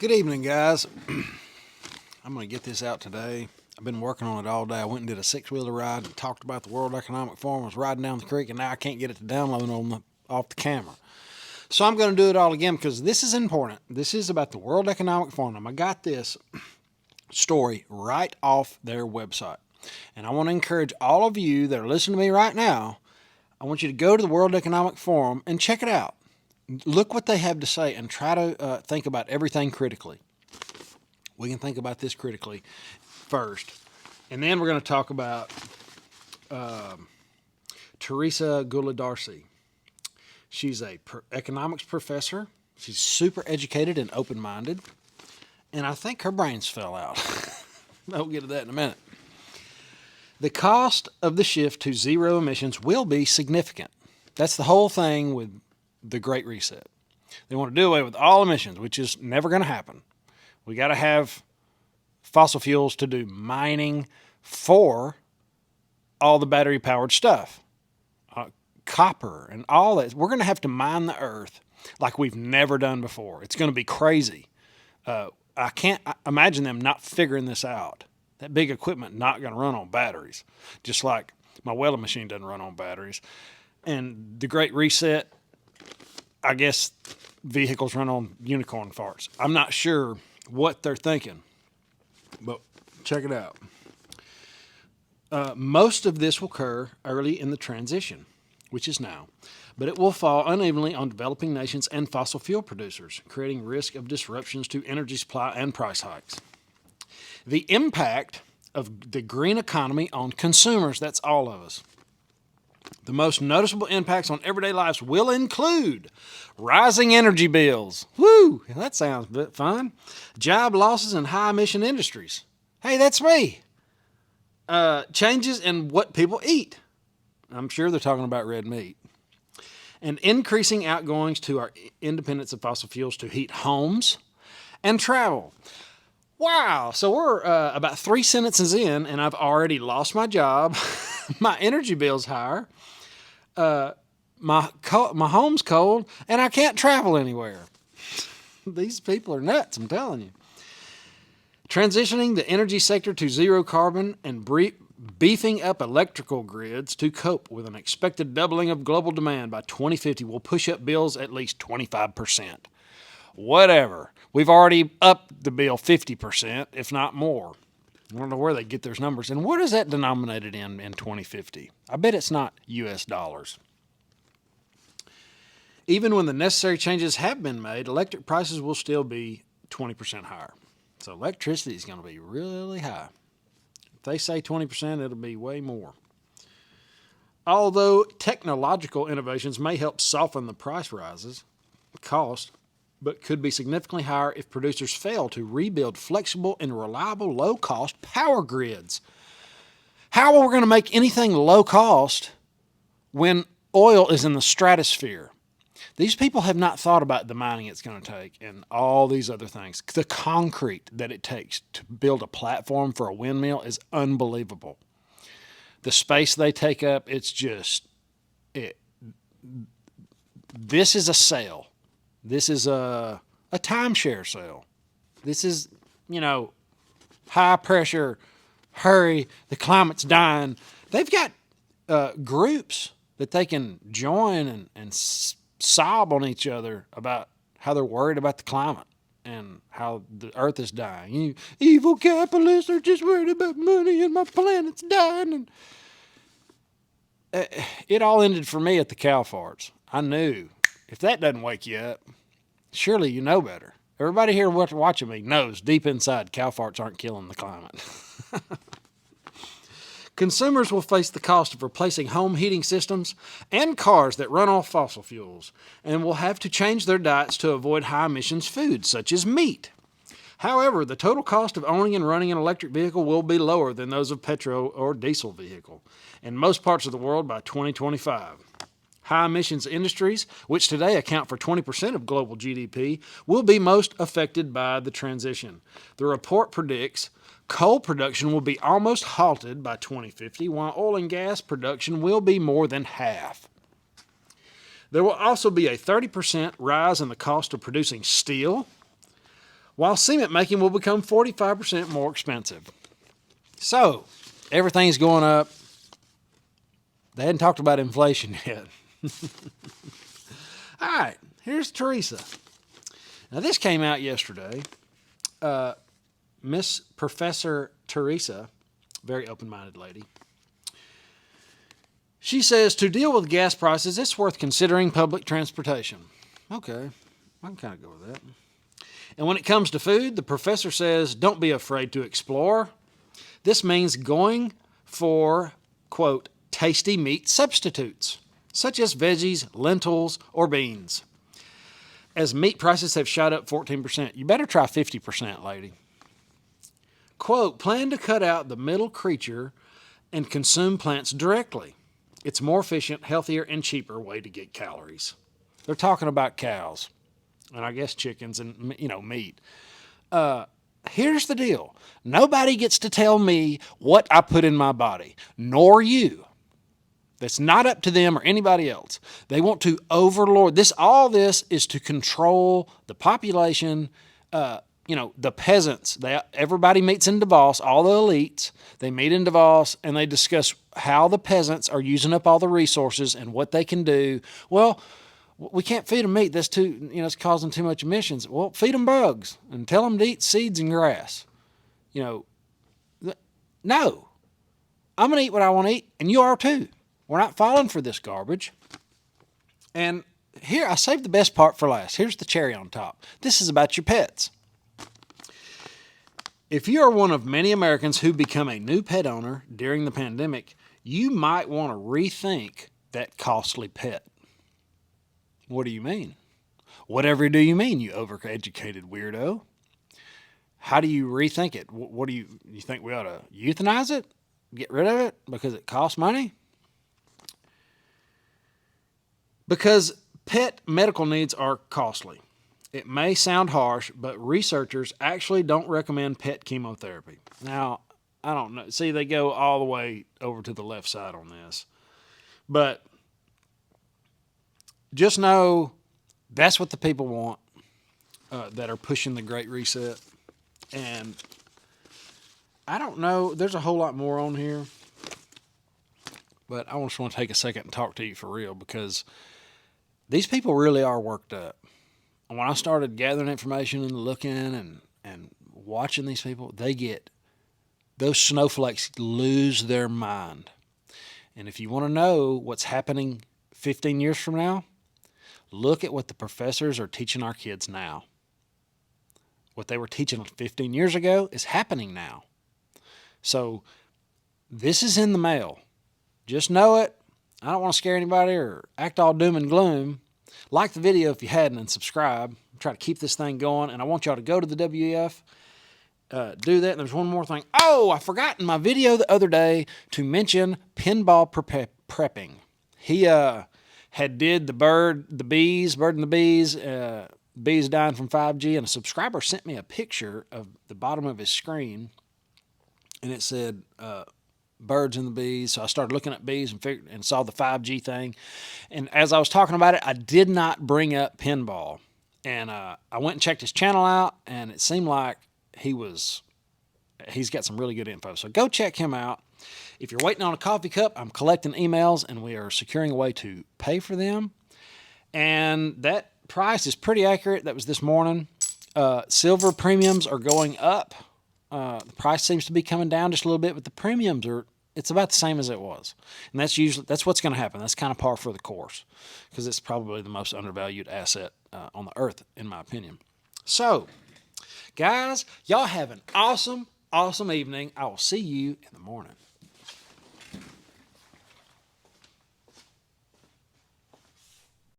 Good evening, guys. I'm going to get this out today. I've been working on it all day. I went and did a six-wheeler ride and talked about the World Economic Forum. I was riding down the creek, and now I can't get it to download off the camera. So I'm going to do it all again because this is important. This is about the World Economic Forum. I got this story right off their website. And I want to encourage all of you that are listening to me right now, I want you to go to the World Economic Forum and check it out. Look what they have to say and try to think about everything critically. We can think about this critically first. And then we're going to talk about Teresa Gula-Darcy. She's a economics professor. She's super educated and open-minded. And I think her brains fell out. I'll get to that in a minute. The cost of the shift to zero emissions will be significant. That's the whole thing with the Great Reset. They want to do away with all emissions, which is never going to happen. We got to have fossil fuels to do mining for all the battery-powered stuff, copper and all that. We're going to have to mine the earth like we've never done before. It's going to be crazy. I can't imagine them not figuring this out. That big equipment not going to run on batteries, just like my welding machine doesn't run on batteries. And the Great Reset, I guess vehicles run on unicorn farts. I'm not sure what they're thinking, but check it out. Most of this will occur early in the transition, which is now, but it will fall unevenly on developing nations and fossil fuel producers, creating risk of disruptions to energy supply and price hikes. The impact of the green economy on consumers, that's all of us. The most noticeable impacts on everyday lives will include rising energy bills. Woo, that sounds a bit fun. Job losses in high-emission industries. Hey, that's me. Changes in what people eat. I'm sure they're talking about red meat. And increasing outgoings to our independence of fossil fuels to heat homes and travel. Wow, so we're about 3 sentences in, and I've already lost my job. My energy bill's higher. My home's cold, and I can't travel anywhere. These people are nuts, I'm telling you. Transitioning the energy sector to zero carbon and beefing up electrical grids to cope with an expected doubling of global demand by 2050 will push up bills at least 25%. Whatever. We've already upped the bill 50%, if not more. I don't know where they get those numbers. And what is that denominated in 2050? I bet it's not U.S. dollars. Even when the necessary changes have been made, electric prices will still be 20% higher. So electricity is going to be really high. If they say 20%, it'll be way more. Although technological innovations may help soften the price rises, cost, but could be significantly higher if producers fail to rebuild flexible and reliable low-cost power grids. How are we going to make anything low-cost when oil is in the stratosphere? These people have not thought about the mining it's going to take and all these other things. The concrete that it takes to build a platform for a windmill is unbelievable. The space they take up, it's just... This is a sale. This is a timeshare sale. This is, high pressure, hurry, the climate's dying. They've got groups that they can join and sob on each other about how they're worried about the climate and how the earth is dying. You evil capitalists are just worried about money and my planet's dying. And it all ended for me at the cow farts. I knew. If that doesn't wake you up, surely you know better. Everybody here watching me knows deep inside cow farts aren't killing the climate. Consumers will face the cost of replacing home heating systems and cars that run off fossil fuels and will have to change their diets to avoid high emissions foods such as meat. However, the total cost of owning and running an electric vehicle will be lower than those of petrol or diesel vehicle in most parts of the world by 2025. High emissions industries, which today account for 20% of global GDP, will be most affected by the transition. The report predicts coal production will be almost halted by 2050, while oil and gas production will be more than half. There will also be a 30% rise in the cost of producing steel, while cement making will become 45% more expensive. So, everything's going up. They hadn't talked about inflation yet. All right, here's Teresa. Now, this came out yesterday. Miss Professor Teresa, very open-minded lady, she says, to deal with gas prices, it's worth considering public transportation. Okay, I can kind of go with that. And when it comes to food, the professor says, don't be afraid to explore. This means going for, quote, tasty meat substitutes, such as veggies, lentils, or beans. As meat prices have shot up 14%, you better try 50%, lady. Quote, plan to cut out the middle creature and consume plants directly. It's more efficient, healthier, and cheaper way to get calories. They're talking about cows, and I guess chickens and, meat. Here's the deal. Nobody gets to tell me what I put in my body, nor you. That's not up to them or anybody else. They want to overlord this. All this is to control the population, the peasants. Everybody meets in Davos, all the elites. They meet in Davos and they discuss how the peasants are using up all the resources and what they can do. Well, we can't feed them meat. That's too, it's causing too much emissions. Well, feed them bugs and tell them to eat seeds and grass. No, I'm going to eat what I want to eat, and you are too. We're not falling for this garbage. And here, I saved the best part for last. Here's the cherry on top. This is about your pets. If you are one of many Americans who become a new pet owner during the pandemic, you might want to rethink that costly pet. What do you mean? Whatever do you mean, you overeducated weirdo? How do you rethink it? What do you think we ought to euthanize it? Get rid of it because it costs money? Because pet medical needs are costly. It may sound harsh, but researchers actually don't recommend pet chemotherapy. Now, I don't know. See, they go all the way over to the left side on this. But just know that's what the people want that are pushing the Great Reset. And I don't know. There's a whole lot more on here. But I just want to take a second and talk to you for real because these people really are worked up. And when I started gathering information and looking and watching these people, those snowflakes lose their mind. And if you want to know what's happening 15 years from now, look at what the professors are teaching our kids now. What they were teaching 15 years ago is happening now. So this is in the mail. Just know it. I don't want to scare anybody or act all doom and gloom. Like the video if you hadn't and subscribe. Try to keep this thing going. And I want y'all to go to the WEF. Do that. And there's one more thing. Oh, I forgot in my video the other day to mention pinball prepping. He had did the bird and the bees, bees dying from 5G. And a subscriber sent me a picture of the bottom of his screen. And it said birds and the bees. So I started looking at bees and saw the 5G thing. And as I was talking about it, I did not bring up pinball. And I went and checked his channel out, and it seemed like he's got some really good info. So go check him out. If you're waiting on a coffee cup, I'm collecting emails, and we are securing a way to pay for them. And that price is pretty accurate. That was this morning. Silver premiums are going up. The price seems to be coming down just a little bit, but the premiums it's about the same as it was. And that's what's going to happen. That's kind of par for the course because it's probably the most undervalued asset on the earth, in my opinion. So, guys, y'all have an awesome, awesome evening. I will see you in the morning.